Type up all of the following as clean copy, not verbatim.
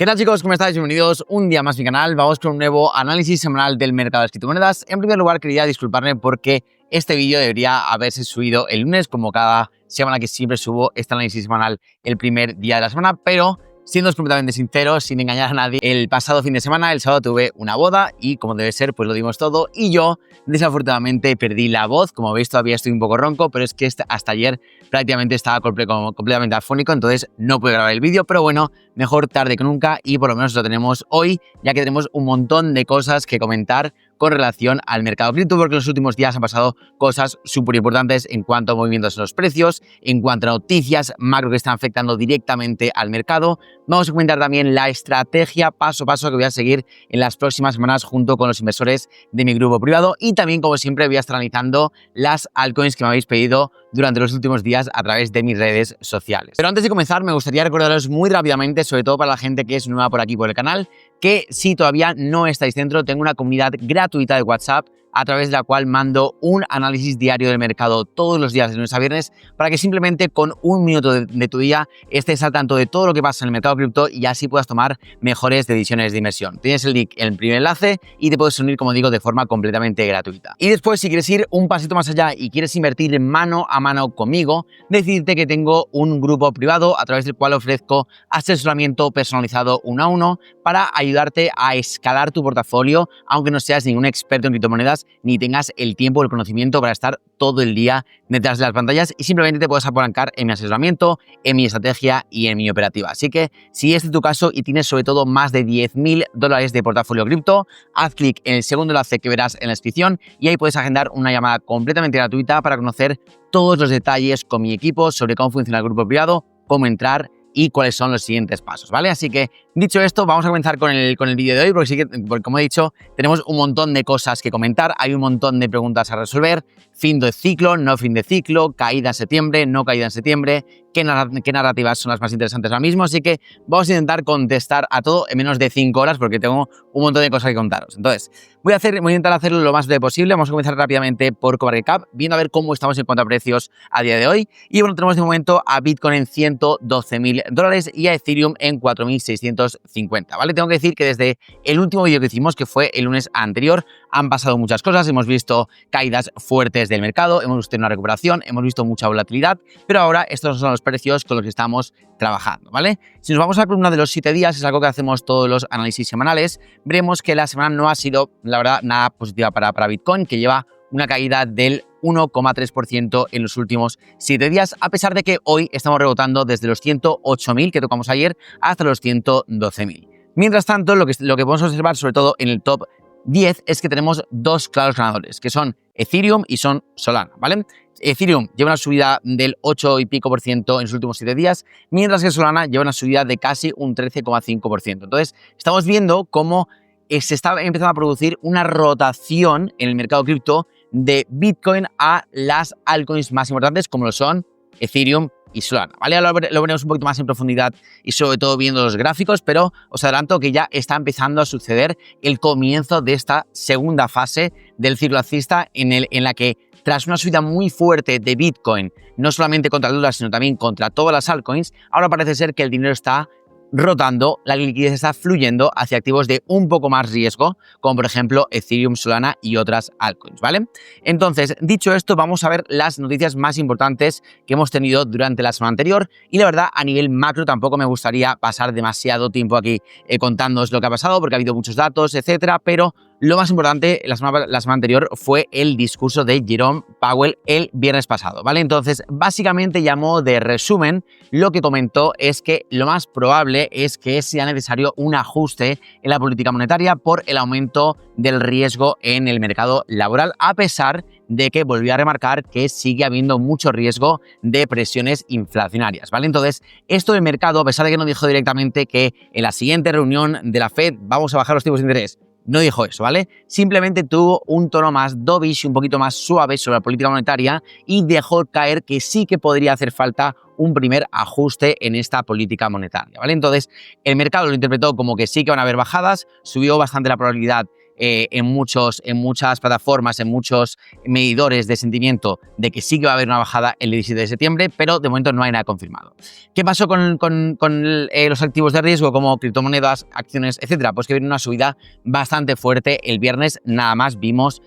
¿Qué tal, chicos? ¿Cómo estáis? Bienvenidos un día más a mi canal. Vamos con un nuevo análisis semanal del mercado de las criptomonedas. En primer lugar, quería disculparme porque este vídeo debería haberse subido el lunes, como cada semana que siempre subo este análisis semanal el primer día de la semana, pero siendo completamente sincero, sin engañar a nadie, el pasado fin de semana, el sábado, tuve una boda y, como debe ser, pues lo dimos todo y yo, desafortunadamente, perdí la voz. Como veis, todavía estoy un poco ronco, pero es que hasta ayer prácticamente estaba completamente afónico, entonces no pude grabar el vídeo, pero bueno, mejor tarde que nunca y por lo menos lo tenemos hoy, ya que tenemos un montón de cosas que comentar con relación al mercado cripto, porque en los últimos días han pasado cosas súper importantes en cuanto a movimientos en los precios, en cuanto a noticias macro que están afectando directamente al mercado. Vamos a comentar también la estrategia paso a paso que voy a seguir en las próximas semanas junto con los inversores de mi grupo privado y también, como siempre, voy a estar analizando las altcoins que me habéis pedido durante los últimos días a través de mis redes sociales. Pero antes de comenzar, me gustaría recordaros muy rápidamente, sobre todo para la gente que es nueva por aquí por el canal, que si todavía no estáis dentro, tengo una comunidad gratuita de WhatsApp a través de la cual mando un análisis diario del mercado todos los días de lunes a viernes para que simplemente con un minuto de tu día estés al tanto de todo lo que pasa en el mercado cripto y así puedas tomar mejores decisiones de inversión. Tienes el link en el primer enlace y te puedes unir, como digo, de forma completamente gratuita. Y después, si quieres ir un pasito más allá y quieres invertir mano a mano conmigo, decirte que tengo un grupo privado a través del cual ofrezco asesoramiento personalizado 1 a 1 para ayudarte a escalar tu portafolio, aunque no seas ningún experto en criptomonedas ni tengas el tiempo o el conocimiento para estar todo el día detrás de las pantallas y simplemente te puedes apalancar en mi asesoramiento, en mi estrategia y en mi operativa. Así que si este es tu caso y tienes sobre todo más de $10.000 de portafolio cripto, haz clic en el segundo enlace que verás en la descripción y ahí puedes agendar una llamada completamente gratuita para conocer todos los detalles con mi equipo sobre cómo funciona el grupo privado, cómo entrar y cuáles son los siguientes pasos, ¿vale? Así que, dicho esto, vamos a comenzar con el vídeo de hoy, porque como he dicho, tenemos un montón de cosas que comentar, hay un montón de preguntas a resolver, fin de ciclo, no fin de ciclo, caída en septiembre, no caída en septiembre, qué narrativas son las más interesantes ahora mismo, así que vamos a intentar contestar a todo en menos de 5 horas porque tengo un montón de cosas que contaros. Entonces, voy a intentar hacerlo lo más breve posible. Vamos a comenzar rápidamente por CoinMarketCap, viendo a ver cómo estamos en cuanto a precios a día de hoy. Y bueno, tenemos de momento a Bitcoin en $112.000 y a Ethereum en 4.650, ¿vale? Tengo que decir que desde el último vídeo que hicimos, que fue el lunes anterior, han pasado muchas cosas. Hemos visto caídas fuertes del mercado, hemos visto una recuperación, hemos visto mucha volatilidad, pero ahora estos son los precios con los que estamos trabajando, ¿vale? Si nos vamos a la columna de los 7 días, es algo que hacemos todos los análisis semanales, veremos que la semana no ha sido, la verdad, nada positiva para Bitcoin, que lleva una caída del 1,3% en los últimos 7 días, a pesar de que hoy estamos rebotando desde los 108.000 que tocamos ayer hasta los 112.000. Mientras tanto, lo que podemos observar, sobre todo en el top 10, es que tenemos dos claros ganadores, que son Ethereum y son Solana, ¿vale? Ethereum lleva una subida del 8 y pico por ciento en los últimos 7 días, mientras que Solana lleva una subida de casi un 13,5%. Entonces, estamos viendo cómo se está empezando a producir una rotación en el mercado cripto de Bitcoin a las altcoins más importantes, como lo son Ethereum y Solana, ¿vale? Ahora lo veremos un poquito más en profundidad y sobre todo viendo los gráficos, pero os adelanto que ya está empezando a suceder el comienzo de esta segunda fase del ciclo alcista en la que, tras una subida muy fuerte de Bitcoin, no solamente contra el dólar, sino también contra todas las altcoins, ahora parece ser que el dinero está rotando, la liquidez está fluyendo hacia activos de un poco más riesgo, como por ejemplo Ethereum, Solana y otras altcoins, ¿vale? Entonces, dicho esto, vamos a ver las noticias más importantes que hemos tenido durante la semana anterior y la verdad, a nivel macro tampoco me gustaría pasar demasiado tiempo aquí contándoos lo que ha pasado porque ha habido muchos datos, etcétera, pero lo más importante la semana anterior fue el discurso de Jerome Powell el viernes pasado, ¿vale? Entonces, básicamente, llamó de resumen, lo que comentó es que lo más probable es que sea necesario un ajuste en la política monetaria por el aumento del riesgo en el mercado laboral, a pesar de que volvió a remarcar que sigue habiendo mucho riesgo de presiones inflacionarias, ¿vale? Entonces, esto del mercado, a pesar de que no dijo directamente que en la siguiente reunión de la Fed vamos a bajar los tipos de interés, no dijo eso, ¿vale? Simplemente tuvo un tono más dovish y un poquito más suave sobre la política monetaria y dejó caer que sí que podría hacer falta un primer ajuste en esta política monetaria, ¿vale? Entonces, el mercado lo interpretó como que sí que van a haber bajadas, subió bastante la probabilidad en muchas plataformas, en muchos medidores de sentimiento de que sí que va a haber una bajada el 17 de septiembre, pero de momento no hay nada confirmado. ¿Qué pasó con los activos de riesgo como criptomonedas, acciones, etcétera? Pues que viene una subida bastante fuerte. El viernes nada más vimos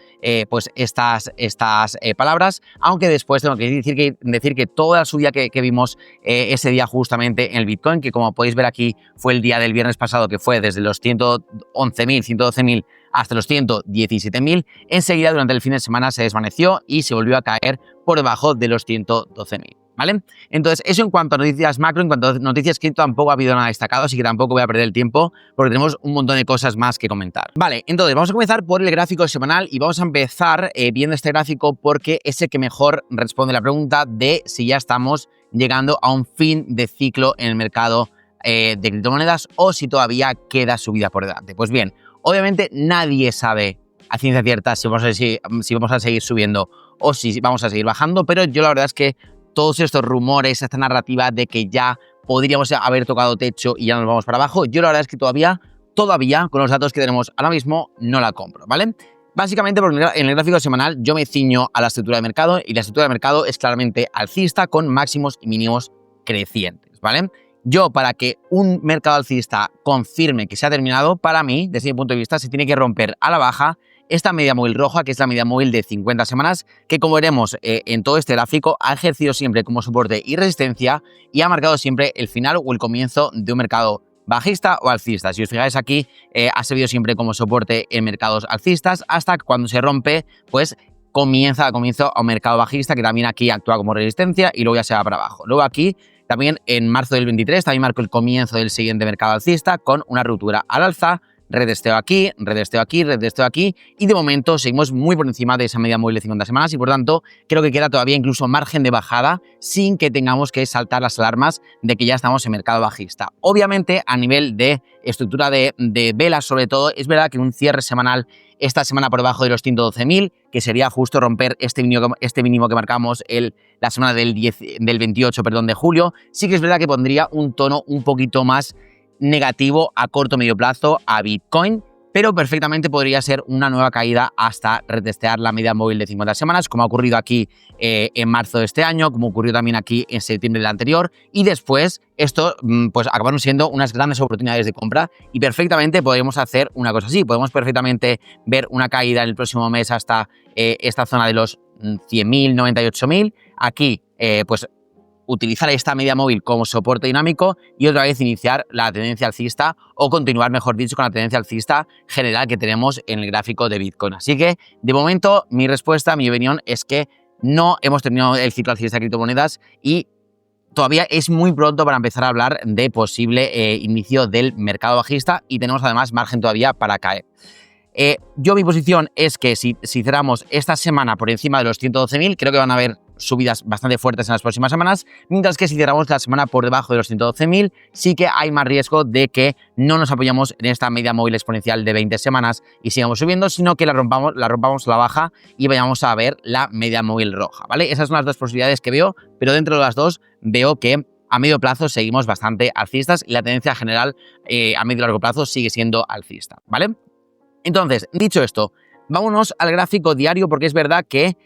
pues estas palabras, aunque después tengo que decir que toda la subida que vimos ese día justamente en el Bitcoin, que como podéis ver aquí fue el día del viernes pasado, que fue desde los 111.000, 112.000 hasta los 117.000, enseguida durante el fin de semana se desvaneció y se volvió a caer por debajo de los 112.000. ¿Vale? Entonces, eso en cuanto a noticias macro, en cuanto a noticias cripto tampoco ha habido nada destacado, así que tampoco voy a perder el tiempo porque tenemos un montón de cosas más que comentar. Vale, entonces vamos a comenzar por el gráfico semanal y vamos a empezar viendo este gráfico porque es el que mejor responde la pregunta de si ya estamos llegando a un fin de ciclo en el mercado de criptomonedas o si todavía queda subida por delante. Pues bien, obviamente nadie sabe a ciencia cierta si vamos a seguir subiendo o si vamos a seguir bajando, pero yo la verdad es que todos estos rumores, esta narrativa de que ya podríamos haber tocado techo y ya nos vamos para abajo, yo la verdad es que todavía, con los datos que tenemos ahora mismo, no la compro, ¿vale? Básicamente, porque en el gráfico semanal yo me ciño a la estructura de mercado y la estructura de mercado es claramente alcista con máximos y mínimos crecientes, ¿vale? Yo, para que un mercado alcista confirme que se ha terminado, para mí, desde mi punto de vista, se tiene que romper a la baja esta media móvil roja, que es la media móvil de 50 semanas, que como veremos en todo este gráfico, ha ejercido siempre como soporte y resistencia y ha marcado siempre el final o el comienzo de un mercado bajista o alcista. Si os fijáis aquí, ha servido siempre como soporte en mercados alcistas hasta que cuando se rompe, pues comienza a un mercado bajista que también aquí actúa como resistencia y luego ya se va para abajo. Luego aquí, también en marzo del 23, también marcó el comienzo del siguiente mercado alcista con una ruptura al alza, redesteo aquí, redesteo aquí, redesteo aquí y de momento seguimos muy por encima de esa media móvil de 50 semanas y por tanto creo que queda todavía incluso margen de bajada sin que tengamos que saltar las alarmas de que ya estamos en mercado bajista. Obviamente a nivel de estructura de velas sobre todo, es verdad que un cierre semanal esta semana por debajo de los 112.000, que sería justo romper este mínimo que marcamos la semana del 28 de julio, sí que es verdad que pondría un tono un poquito más negativo a corto o medio plazo a Bitcoin, pero perfectamente podría ser una nueva caída hasta retestear la media móvil de 50 semanas, como ha ocurrido aquí en marzo de este año, como ocurrió también aquí en septiembre del anterior, y después esto pues acabaron siendo unas grandes oportunidades de compra y perfectamente podríamos hacer una cosa así, podemos perfectamente ver una caída en el próximo mes hasta esta zona de los 100.000, 98.000, aquí pues utilizar esta media móvil como soporte dinámico y otra vez iniciar la tendencia alcista o continuar, mejor dicho, con la tendencia alcista general que tenemos en el gráfico de Bitcoin. Así que, de momento, mi respuesta, mi opinión es que no hemos terminado el ciclo alcista de criptomonedas y todavía es muy pronto para empezar a hablar de posible inicio del mercado bajista y tenemos además margen todavía para caer. Yo mi posición es que si cerramos esta semana por encima de los 112.000, creo que van a haber subidas bastante fuertes en las próximas semanas, mientras que si cerramos la semana por debajo de los 112.000, sí que hay más riesgo de que no nos apoyamos en esta media móvil exponencial de 20 semanas y sigamos subiendo, sino que la rompamos a la baja y vayamos a ver la media móvil roja, ¿vale? Esas son las dos posibilidades que veo, pero dentro de las dos veo que a medio plazo seguimos bastante alcistas y la tendencia general a medio y largo plazo sigue siendo alcista, ¿vale? Entonces, dicho esto, vámonos al gráfico diario porque es verdad que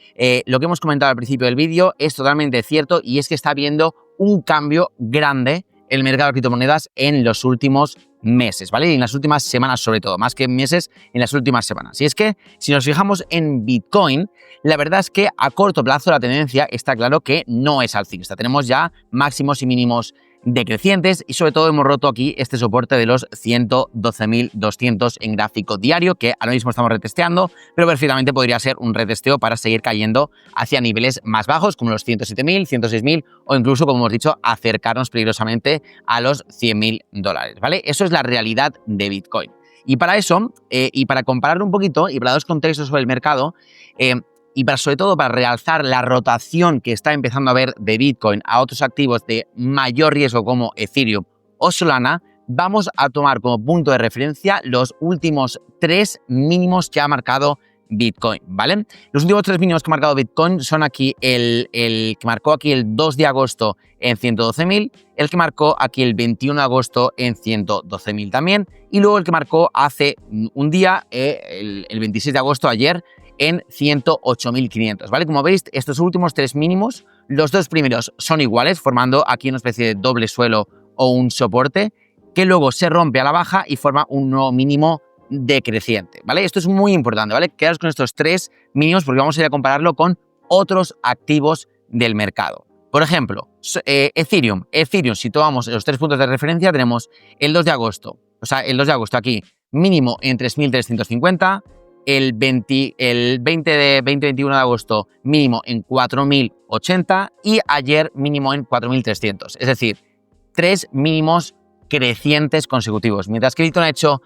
lo que hemos comentado al principio del vídeo es totalmente cierto y es que está habiendo un cambio grande en el mercado de criptomonedas en los últimos meses, ¿vale? Y en las últimas semanas sobre todo, más que en meses, en las últimas semanas. Y es que si nos fijamos en Bitcoin, la verdad es que a corto plazo la tendencia está claro que no es alcista. Tenemos ya máximos y mínimos decrecientes y sobre todo hemos roto aquí este soporte de los 112.200 en gráfico diario que ahora mismo estamos retesteando, pero perfectamente podría ser un retesteo para seguir cayendo hacia niveles más bajos como los 107.000, 106.000 o incluso, como hemos dicho, acercarnos peligrosamente a los 100.000 dólares, ¿vale? Eso es la realidad de Bitcoin. Y para eso, y para compararlo un poquito y para dos contextos sobre el mercado, y sobre todo para realzar la rotación que está empezando a haber de Bitcoin a otros activos de mayor riesgo como Ethereum o Solana, vamos a tomar como punto de referencia los últimos 3 mínimos que ha marcado Bitcoin, ¿vale? Los últimos 3 mínimos que ha marcado Bitcoin son aquí el que marcó aquí el 2 de agosto en 112.000, el que marcó aquí el 21 de agosto en 112.000 también, y luego el que marcó hace un día, el 26 de agosto, ayer, en 108.500, ¿vale? Como veis, estos últimos 3 mínimos, los 2 primeros son iguales, formando aquí una especie de doble suelo o un soporte, que luego se rompe a la baja y forma un nuevo mínimo decreciente, ¿vale? Esto es muy importante, ¿vale? Quedaos con estos 3 mínimos porque vamos a ir a compararlo con otros activos del mercado. Por ejemplo, Ethereum, si tomamos los 3 puntos de referencia, tenemos el 2 de agosto, el 2 de agosto aquí, mínimo en 3.350, el 21 de agosto mínimo en 4.080 y ayer mínimo en 4.300. Es decir, 3 mínimos crecientes consecutivos. Mientras que Bitcoin ha hecho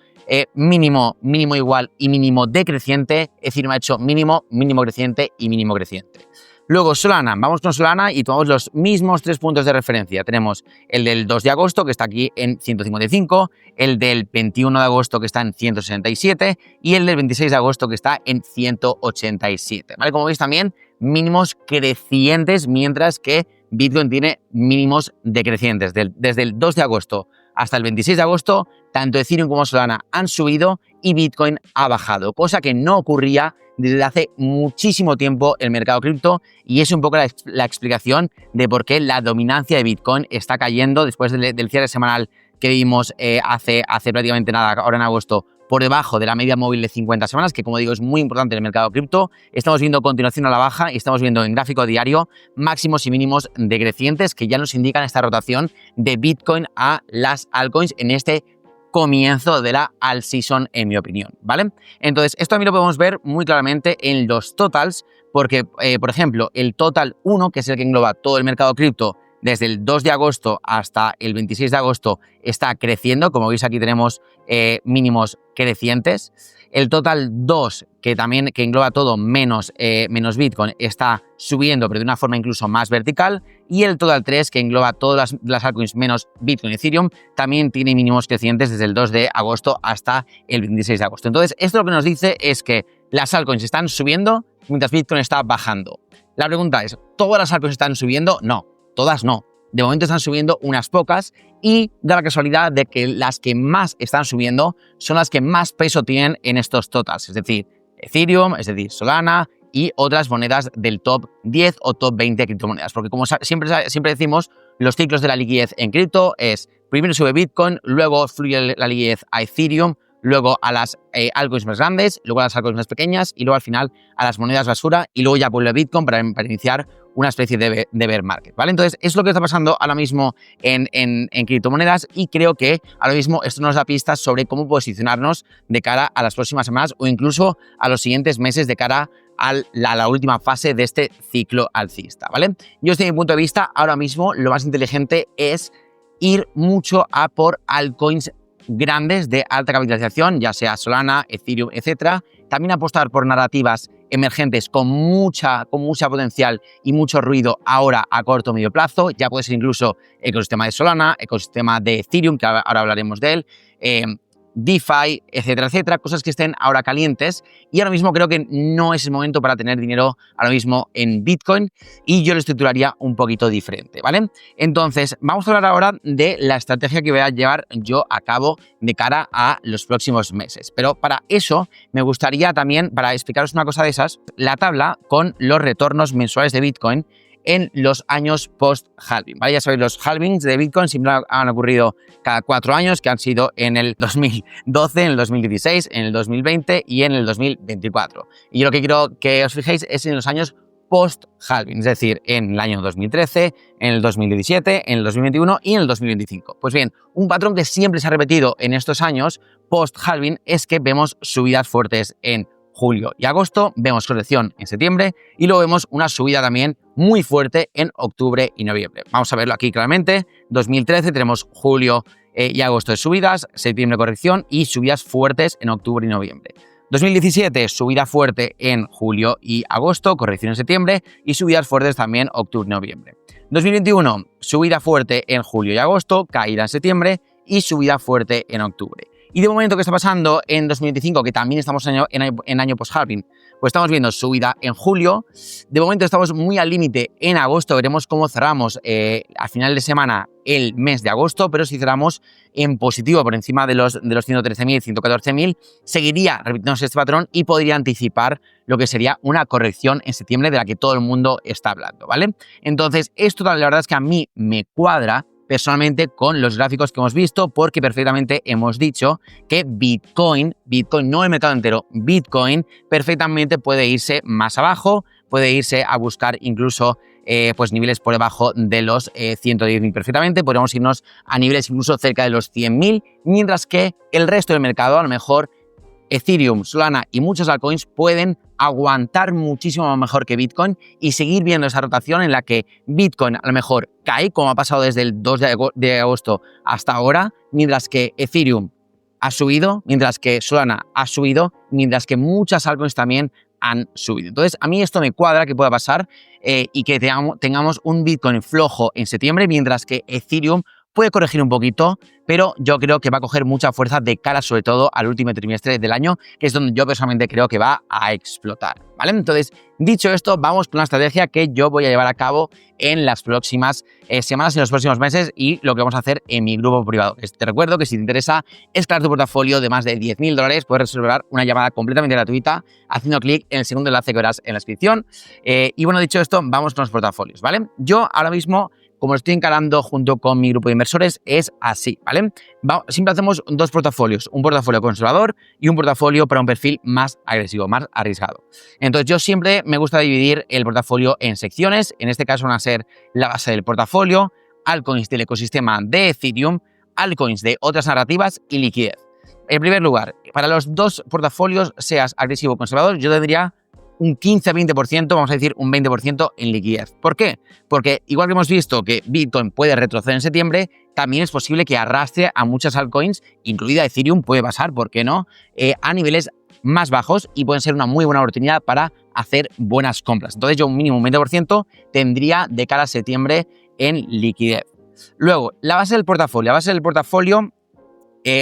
mínimo, mínimo igual y mínimo decreciente, Ethereum ha hecho mínimo, mínimo creciente y mínimo creciente. Luego Solana, vamos con Solana y tomamos los mismos 3 puntos de referencia. Tenemos el del 2 de agosto que está aquí en 155, el del 21 de agosto que está en 167 y el del 26 de agosto que está en 187. ¿Vale? Como veis también mínimos crecientes, mientras que Bitcoin tiene mínimos decrecientes. Desde el 2 de agosto hasta el 26 de agosto, tanto Ethereum como Solana han subido y Bitcoin ha bajado, cosa que no ocurría desde hace muchísimo tiempo en el mercado cripto, y es un poco la explicación de por qué la dominancia de Bitcoin está cayendo después del cierre semanal que vimos hace prácticamente nada, ahora en agosto, por debajo de la media móvil de 50 semanas, que como digo es muy importante en el mercado cripto. Estamos viendo continuación a la baja y estamos viendo en gráfico diario máximos y mínimos decrecientes que ya nos indican esta rotación de Bitcoin a las altcoins en este comienzo de la alt season, en mi opinión, ¿vale? Entonces, esto también lo podemos ver muy claramente en los totals, porque, por ejemplo, el total 1, que es el que engloba todo el mercado cripto, desde el 2 de agosto hasta el 26 de agosto está creciendo. Como veis aquí tenemos mínimos crecientes. El total 2, que engloba todo menos Bitcoin, está subiendo, pero de una forma incluso más vertical. Y el total 3, que engloba todas las altcoins menos Bitcoin y Ethereum, también tiene mínimos crecientes desde el 2 de agosto hasta el 26 de agosto. Entonces, esto lo que nos dice es que las altcoins están subiendo mientras Bitcoin está bajando. La pregunta es, ¿todas las altcoins están subiendo? No. Todas no. De momento están subiendo unas pocas y da la casualidad de que las que más están subiendo son las que más peso tienen en estos totals, es decir, Ethereum, es decir, Solana y otras monedas del top 10 o top 20 criptomonedas. Porque como siempre decimos, los ciclos de la liquidez en cripto es primero sube Bitcoin, luego fluye la liquidez a Ethereum, luego a las altcoins más grandes, luego a las altcoins más pequeñas y luego al final a las monedas basura y luego ya vuelve Bitcoin para iniciar una especie de bear market, ¿vale? Entonces, es lo que está pasando ahora mismo en criptomonedas y creo que ahora mismo esto nos da pistas sobre cómo posicionarnos de cara a las próximas semanas o incluso a los siguientes meses de cara a la última fase de este ciclo alcista, ¿vale? Yo desde mi punto de vista, ahora mismo lo más inteligente es ir mucho a por altcoins grandes de alta capitalización, ya sea Solana, Ethereum, etcétera. También apostar por narrativas emergentes con mucha potencial y mucho ruido ahora a corto o medio plazo. Ya puede ser incluso ecosistema de Solana, ecosistema de Ethereum, que ahora hablaremos de él, DeFi, etcétera, etcétera, cosas que estén ahora calientes. Y ahora mismo creo que no es el momento para tener dinero ahora mismo en Bitcoin y yo lo estructuraría un poquito diferente, ¿vale? Entonces, vamos a hablar ahora de la estrategia que voy a llevar yo a cabo de cara a los próximos meses. Pero para eso me gustaría también, para explicaros una cosa de esas, la tabla con los retornos mensuales de Bitcoin en los años post-halving, ¿vale? Ya sabéis, los halvings de Bitcoin siempre han ocurrido cada 4 años, que han sido en el 2012, en el 2016, en el 2020 y en el 2024. Y yo lo que quiero que os fijéis es en los años post-halving, es decir, en el año 2013, en el 2017, en el 2021 y en el 2025. Pues bien, un patrón que siempre se ha repetido en estos años post-halving es que vemos subidas fuertes en julio y agosto, vemos corrección en septiembre y luego vemos una subida también muy fuerte en octubre y noviembre. Vamos a verlo aquí claramente. 2013 tenemos julio y agosto de subidas, septiembre corrección y subidas fuertes en octubre y noviembre. 2017, subida fuerte en julio y agosto, corrección en septiembre y subidas fuertes también octubre y noviembre. 2021, subida fuerte en julio y agosto, caída en septiembre y subida fuerte en octubre. Y de momento, ¿qué está pasando en 2025? Que también estamos en año post-halving. pues estamos viendo subida en julio. De momento estamos muy al límite en agosto, veremos cómo cerramos a final de semana el mes de agosto, pero si cerramos en positivo por encima de los 113.000, 114.000, seguiría repitiéndose este patrón y podría anticipar lo que sería una corrección en septiembre de la que todo el mundo está hablando, ¿vale? Entonces, esto la verdad es que a mí me cuadra personalmente con los gráficos que hemos visto, porque perfectamente hemos dicho que Bitcoin, no el mercado entero, Bitcoin perfectamente puede irse más abajo, puede irse a buscar incluso pues niveles por debajo de los 110.000 perfectamente, podríamos irnos a niveles incluso cerca de los 100.000, mientras que el resto del mercado, a lo mejor Ethereum, Solana y muchos altcoins pueden aguantar muchísimo mejor que Bitcoin y seguir viendo esa rotación en la que Bitcoin a lo mejor cae, como ha pasado desde el 2 de agosto hasta ahora, mientras que Ethereum ha subido, mientras que Solana ha subido, mientras que muchas altcoins también han subido. Entonces, a mí esto me cuadra que pueda pasar y que tengamos un Bitcoin flojo en septiembre, mientras que Ethereum puede corregir un poquito, pero yo creo que va a coger mucha fuerza de cara sobre todo al último trimestre del año, que es donde yo personalmente creo que va a explotar, ¿vale? Entonces, dicho esto, vamos con la estrategia que yo voy a llevar a cabo en las próximas semanas y en los próximos meses y lo que vamos a hacer en mi grupo privado. Te recuerdo que si te interesa escalar tu portafolio de más de $10.000, puedes reservar una llamada completamente gratuita haciendo clic en el segundo enlace que verás en la descripción. Y bueno, dicho esto, vamos con los portafolios, ¿vale? Yo ahora mismo, como estoy encarando junto con mi grupo de inversores, es así, ¿vale? Siempre hacemos dos portafolios, un portafolio conservador y un portafolio para un perfil más agresivo, más arriesgado. Entonces, yo siempre me gusta dividir el portafolio en secciones. En este caso van a ser la base del portafolio, altcoins del ecosistema de Ethereum, altcoins de otras narrativas y liquidez. En primer lugar, para los dos portafolios, seas agresivo o conservador, yo tendría un 15-20%, vamos a decir un 20% en liquidez. ¿Por qué? Porque igual que hemos visto que Bitcoin puede retroceder en septiembre, también es posible que arrastre a muchas altcoins, incluida Ethereum, puede pasar, ¿por qué no?, a niveles más bajos y pueden ser una muy buena oportunidad para hacer buenas compras. Entonces yo un mínimo un 20% tendría de cara a septiembre en liquidez. Luego, la base del portafolio.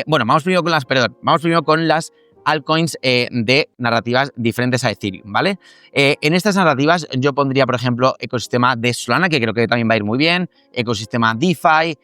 Vamos primero con las altcoins de narrativas diferentes a Ethereum, ¿vale? En estas narrativas yo pondría, por ejemplo, ecosistema de Solana, que creo que también va a ir muy bien, ecosistema DeFi,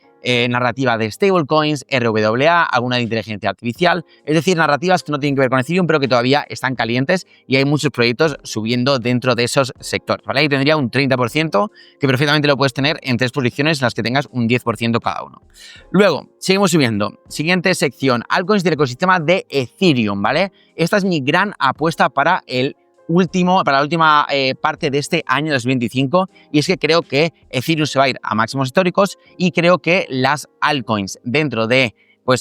narrativa de stablecoins, RWA, alguna de inteligencia artificial, es decir, narrativas que no tienen que ver con Ethereum, pero que todavía están calientes y hay muchos proyectos subiendo dentro de esos sectores, ¿vale? Y tendría un 30% que perfectamente lo puedes tener en tres posiciones en las que tengas un 10% cada uno. Luego, seguimos subiendo. Siguiente sección, altcoins del ecosistema de Ethereum, ¿vale? Esta es mi gran apuesta para la última parte de este año 2025, y es que creo que Ethereum se va a ir a máximos históricos y creo que las altcoins dentro de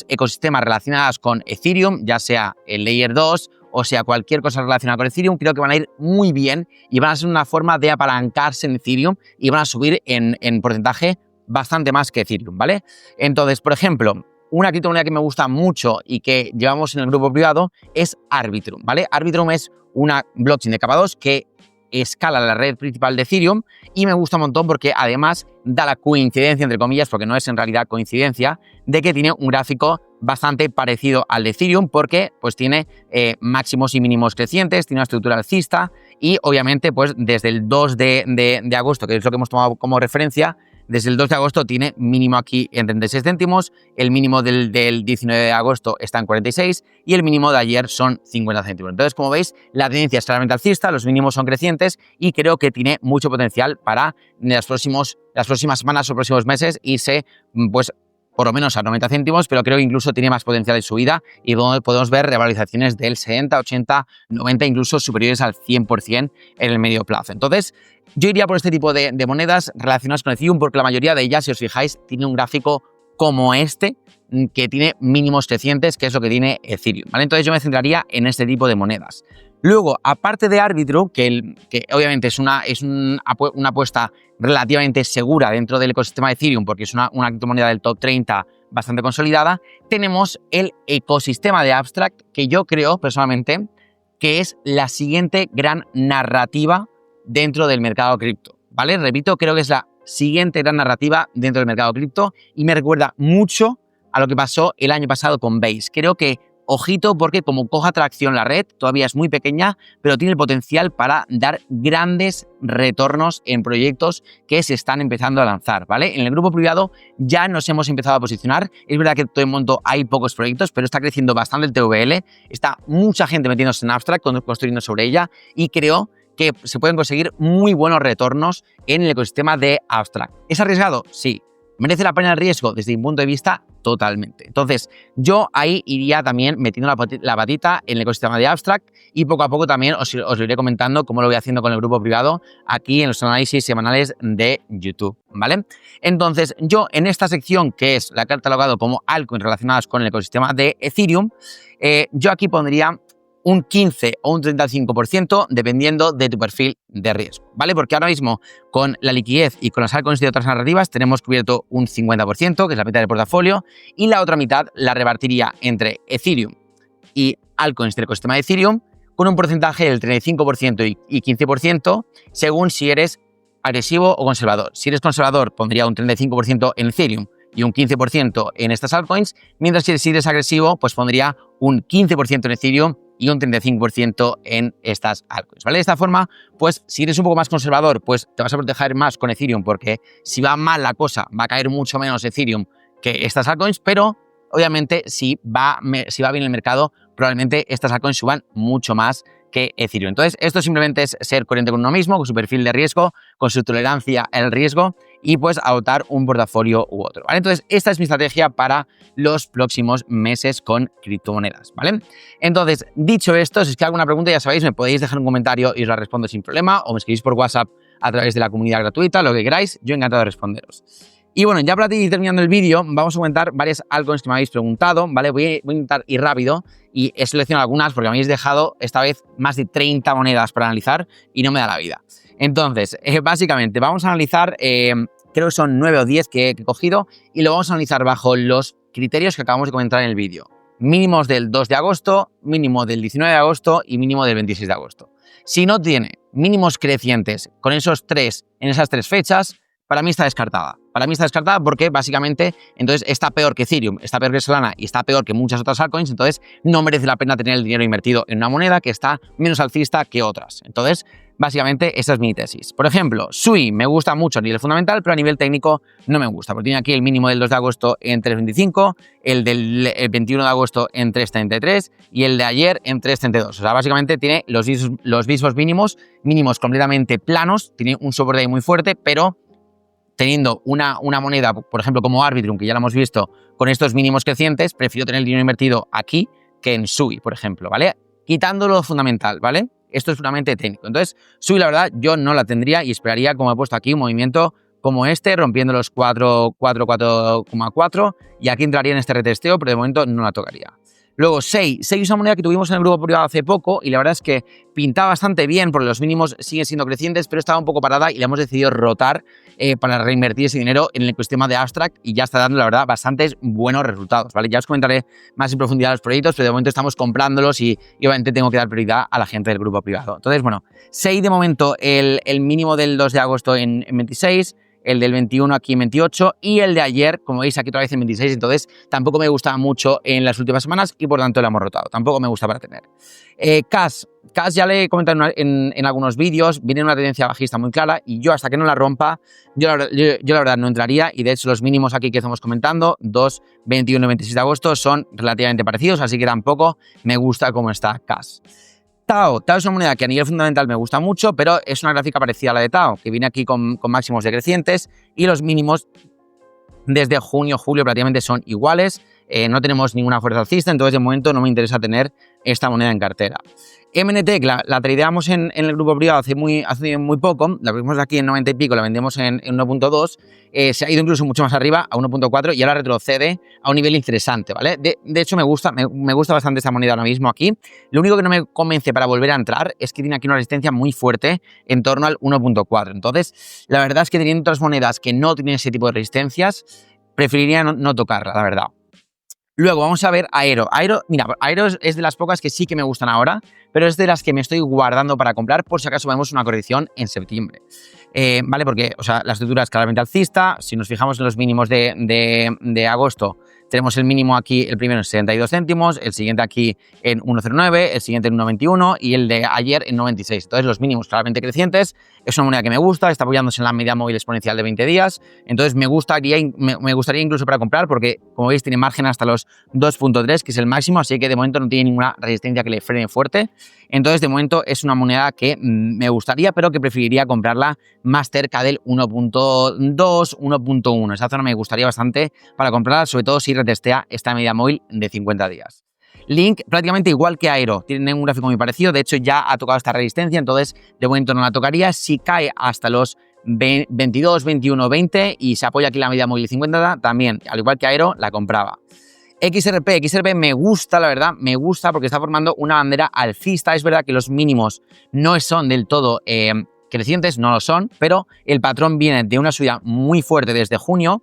ecosistemas relacionadas con Ethereum, ya sea el Layer 2 o sea cualquier cosa relacionada con Ethereum, creo que van a ir muy bien y van a ser una forma de apalancarse en Ethereum y van a subir en porcentaje bastante más que Ethereum, ¿vale? Entonces, por ejemplo, una criptomoneda que me gusta mucho y que llevamos en el grupo privado es Arbitrum, ¿vale? Arbitrum es una blockchain de capa 2 que escala la red principal de Ethereum y me gusta un montón porque además da la coincidencia, entre comillas, porque no es en realidad coincidencia, de que tiene un gráfico bastante parecido al de Ethereum porque pues tiene máximos y mínimos crecientes, tiene una estructura alcista y obviamente pues desde el 2 de agosto, que es lo que hemos tomado como referencia, desde el 2 de agosto tiene mínimo aquí en 36 céntimos, el mínimo del 19 de agosto está en 46 y el mínimo de ayer son 50 céntimos. Entonces, como veis, la tendencia es claramente alcista, los mínimos son crecientes y creo que tiene mucho potencial para las próximas semanas o próximos meses irse, pues, por lo menos a 90 céntimos, pero creo que incluso tiene más potencial de subida y podemos ver revalorizaciones del 70, 80, 90, incluso superiores al 100% en el medio plazo. Entonces, yo iría por este tipo de monedas relacionadas con Ethereum porque la mayoría de ellas, si os fijáis, tiene un gráfico como este, que tiene mínimos crecientes, que es lo que tiene Ethereum, ¿vale? Entonces yo me centraría en este tipo de monedas. Luego, aparte de Arbitrum, que obviamente es una apuesta relativamente segura dentro del ecosistema de Ethereum, porque es una criptomoneda del top 30 bastante consolidada, tenemos el ecosistema de Abstract, que yo creo personalmente que es la siguiente gran narrativa dentro del mercado cripto, ¿vale? Repito, creo que es la siguiente gran narrativa dentro del mercado cripto y me recuerda mucho a lo que pasó el año pasado con Base. Creo que ojito porque como coja tracción la red, todavía es muy pequeña, pero tiene el potencial para dar grandes retornos en proyectos que se están empezando a lanzar, ¿vale? En el grupo privado ya nos hemos empezado a posicionar. Es verdad que todo el mundo hay pocos proyectos, pero está creciendo bastante el TVL. Está mucha gente metiéndose en Abstract, construyendo sobre ella, y creo que se pueden conseguir muy buenos retornos en el ecosistema de Abstract. ¿Es arriesgado? Sí. ¿Merece la pena el riesgo? Desde mi punto de vista, totalmente. Entonces, yo ahí iría también metiendo la patita en el ecosistema de Abstract y poco a poco también os lo iré comentando cómo lo voy haciendo con el grupo privado aquí en los análisis semanales de YouTube, ¿vale? Entonces, yo en esta sección, que es la que he catalogado como altcoins relacionadas con el ecosistema de Ethereum, yo aquí pondría un 15 o un 35% dependiendo de tu perfil de riesgo, ¿vale? Porque ahora mismo con la liquidez y con las altcoins de otras narrativas tenemos cubierto un 50%, que es la mitad del portafolio, y la otra mitad la repartiría entre Ethereum y altcoins del ecosistema de Ethereum con un porcentaje del 35% y 15% según si eres agresivo o conservador. Si eres conservador pondría un 35% en Ethereum y un 15% en estas altcoins, mientras que si eres agresivo pues pondría un 15% en Ethereum y un 35% en estas altcoins, ¿vale? De esta forma, pues si eres un poco más conservador, pues te vas a proteger más con Ethereum, porque si va mal la cosa, va a caer mucho menos Ethereum que estas altcoins, pero obviamente si va bien el mercado, probablemente estas altcoins suban mucho más que Ethereum. Entonces, esto simplemente es ser coherente con uno mismo, con su perfil de riesgo, con su tolerancia al riesgo y pues adoptar un portafolio u otro, ¿vale? Entonces, esta es mi estrategia para los próximos meses con criptomonedas, ¿vale? Entonces, dicho esto, si es que hay alguna pregunta, ya sabéis, me podéis dejar un comentario y os la respondo sin problema, o me escribís por WhatsApp a través de la comunidad gratuita, lo que queráis, yo encantado de responderos. Y bueno, ya para ir terminando el vídeo, vamos a comentar varias altcoins que me habéis preguntado, ¿vale? Voy a intentar ir rápido y he seleccionado algunas porque me habéis dejado esta vez más de 30 monedas para analizar y no me da la vida. Entonces, básicamente, vamos a analizar, creo que son 9 o 10 que he cogido y lo vamos a analizar bajo los criterios que acabamos de comentar en el vídeo. Mínimos del 2 de agosto, mínimo del 19 de agosto y mínimo del 26 de agosto. Si no tiene mínimos crecientes con esos tres, en esas tres fechas, para mí está descartada. Para mí está descartada porque básicamente entonces está peor que Ethereum, está peor que Solana y está peor que muchas otras altcoins, entonces no merece la pena tener el dinero invertido en una moneda que está menos alcista que otras. Entonces, básicamente esa es mi tesis. Por ejemplo, Sui me gusta mucho a nivel fundamental, pero a nivel técnico no me gusta, porque tiene aquí el mínimo del 2 de agosto en 3.25, el del 21 de agosto en 3.33 y el de ayer en 3.32. O sea, básicamente tiene los mismos mínimos completamente planos, tiene un soporte ahí muy fuerte, pero teniendo una moneda, por ejemplo, como Arbitrum, que ya lo hemos visto, con estos mínimos crecientes, prefiero tener el dinero invertido aquí que en Sui, por ejemplo, ¿vale? Quitando lo fundamental, ¿vale? Esto es puramente técnico. Entonces, Sui, la verdad, yo no la tendría y esperaría, como he puesto aquí, un movimiento como este, rompiendo los 4,4 y aquí entraría en este retesteo, pero de momento no la tocaría. Luego, Sei es una moneda que tuvimos en el grupo privado hace poco y la verdad es que pintaba bastante bien porque los mínimos siguen siendo crecientes, pero estaba un poco parada y le hemos decidido rotar para reinvertir ese dinero en el ecosistema de Abstract y ya está dando, la verdad, bastantes buenos resultados, ¿vale? Ya os comentaré más en profundidad los proyectos, pero de momento estamos comprándolos y obviamente tengo que dar prioridad a la gente del grupo privado. Entonces, bueno, Sei de momento el mínimo del 2 de agosto en 26, el del 21 aquí en 28 y el de ayer, como veis aquí otra vez en 26, entonces tampoco me gustaba mucho en las últimas semanas y por tanto lo hemos rotado, tampoco me gusta para tener. Cash ya le he comentado en algunos vídeos, viene en una tendencia bajista muy clara y yo hasta que no la rompa, yo la verdad no entraría y de hecho los mínimos aquí que estamos comentando, 2, 21 y 26 de agosto son relativamente parecidos, así que tampoco me gusta cómo está Cash. Tao es una moneda que a nivel fundamental me gusta mucho, pero es una gráfica parecida a la de Tao, que viene aquí con máximos decrecientes y los mínimos desde junio, julio prácticamente son iguales. No tenemos ninguna fuerza alcista, entonces de momento no me interesa tener esta moneda en cartera. MNT, la tradeamos en el grupo privado hace muy poco, la vimos aquí en 90 y pico, la vendemos en 1.2, se ha ido incluso mucho más arriba, a 1.4 y ahora retrocede a un nivel interesante, ¿vale? De hecho, me gusta bastante esta moneda ahora mismo aquí. Lo único que no me convence para volver a entrar es que tiene aquí una resistencia muy fuerte en torno al 1.4. Entonces, la verdad es que teniendo otras monedas que no tienen ese tipo de resistencias, preferiría no tocarla, la verdad. Luego vamos a ver Aero. Mira, Aero es de las pocas que sí que me gustan ahora, pero es de las que me estoy guardando para comprar por si acaso vemos una corrección en septiembre. ¿Vale? Porque, o sea, la estructura es claramente alcista. Si nos fijamos en los mínimos de agosto, tenemos el mínimo aquí, el primero en 72 céntimos, el siguiente aquí en 1,09, el siguiente en 1,21 y el de ayer en 96. Entonces los mínimos claramente crecientes, es una moneda que me gusta, está apoyándose en la media móvil exponencial de 20 días, entonces me gustaría incluso para comprar porque, como veis, tiene margen hasta los 2,3, que es el máximo, así que de momento no tiene ninguna resistencia que le frene fuerte. Entonces, de momento es una moneda que me gustaría, pero que preferiría comprarla más cerca del 1,2, 1,1. Esa zona me gustaría bastante para comprarla, sobre todo si retestea esta media móvil de 50 días. Link prácticamente igual que Aero, tiene un gráfico muy parecido, de hecho ya ha tocado esta resistencia, entonces de momento no la tocaría. Si cae hasta los 22, 21, 20 y se apoya aquí la media móvil de 50, también, al igual que Aero, la compraba. XRP me gusta, la verdad, me gusta porque está formando una bandera alcista. Es verdad que los mínimos no son del todo crecientes, no lo son, pero el patrón viene de una subida muy fuerte desde junio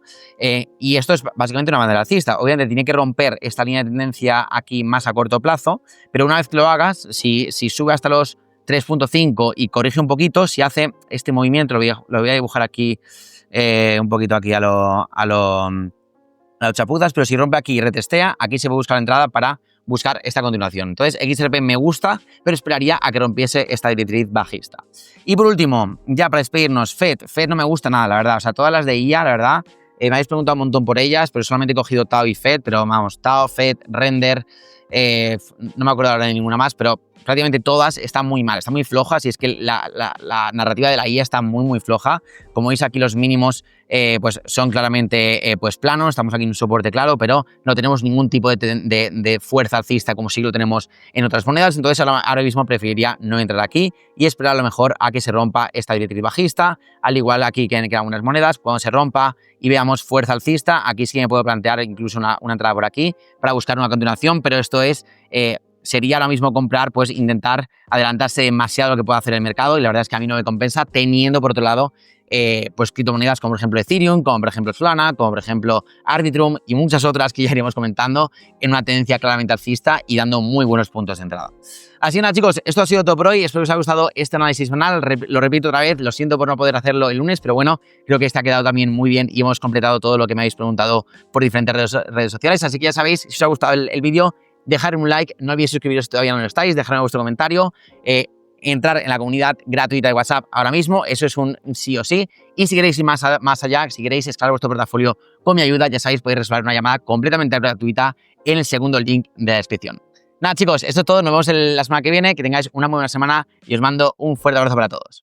y esto es básicamente una bandera alcista. Obviamente tiene que romper esta línea de tendencia aquí más a corto plazo, pero una vez que lo hagas, si sube hasta los 3,5 y corrige un poquito, si hace este movimiento, lo voy a dibujar aquí un poquito aquí a los chapuzas, pero si rompe aquí y retestea, aquí se puede buscar la entrada para buscar esta continuación. Entonces, XRP me gusta, pero esperaría a que rompiese esta directriz bajista. Y por último, ya para despedirnos, FED no me gusta nada, la verdad. O sea, todas las de IA, la verdad, me habéis preguntado un montón por ellas, pero solamente he cogido Tao y FED, pero vamos, Tao, FED, Render, no me acuerdo ahora de ninguna más, pero prácticamente todas están muy mal, están muy flojas y es que la narrativa de la IA está muy floja. Como veis aquí los mínimos pues son claramente pues planos, estamos aquí en un soporte claro, pero no tenemos ningún tipo de fuerza alcista como sí lo tenemos en otras monedas, entonces ahora mismo preferiría no entrar aquí y esperar a lo mejor a que se rompa esta directriz bajista, al igual aquí que en algunas monedas, cuando se rompa y veamos fuerza alcista, aquí sí que me puedo plantear incluso una entrada por aquí para buscar una continuación, pero esto es... sería ahora mismo comprar, pues intentar adelantarse demasiado a lo que pueda hacer el mercado y la verdad es que a mí no me compensa teniendo por otro lado pues criptomonedas como por ejemplo Ethereum, como por ejemplo Solana, como por ejemplo Arbitrum y muchas otras que ya iremos comentando en una tendencia claramente alcista y dando muy buenos puntos de entrada. Así que nada chicos, esto ha sido todo por hoy, espero que os haya gustado este análisis semanal, lo repito otra vez, lo siento por no poder hacerlo el lunes, pero bueno, creo que este ha quedado también muy bien y hemos completado todo lo que me habéis preguntado por diferentes redes sociales, así que ya sabéis, si os ha gustado el vídeo, dejarme un like, no olvidéis suscribiros si todavía no lo estáis, dejarme vuestro comentario, entrar en la comunidad gratuita de WhatsApp ahora mismo, eso es un sí o sí, y si queréis ir más allá, si queréis escalar vuestro portafolio con mi ayuda, ya sabéis, podéis reservar una llamada completamente gratuita en el segundo link de la descripción. Nada chicos, esto es todo, nos vemos la semana que viene, que tengáis una muy buena semana y os mando un fuerte abrazo para todos.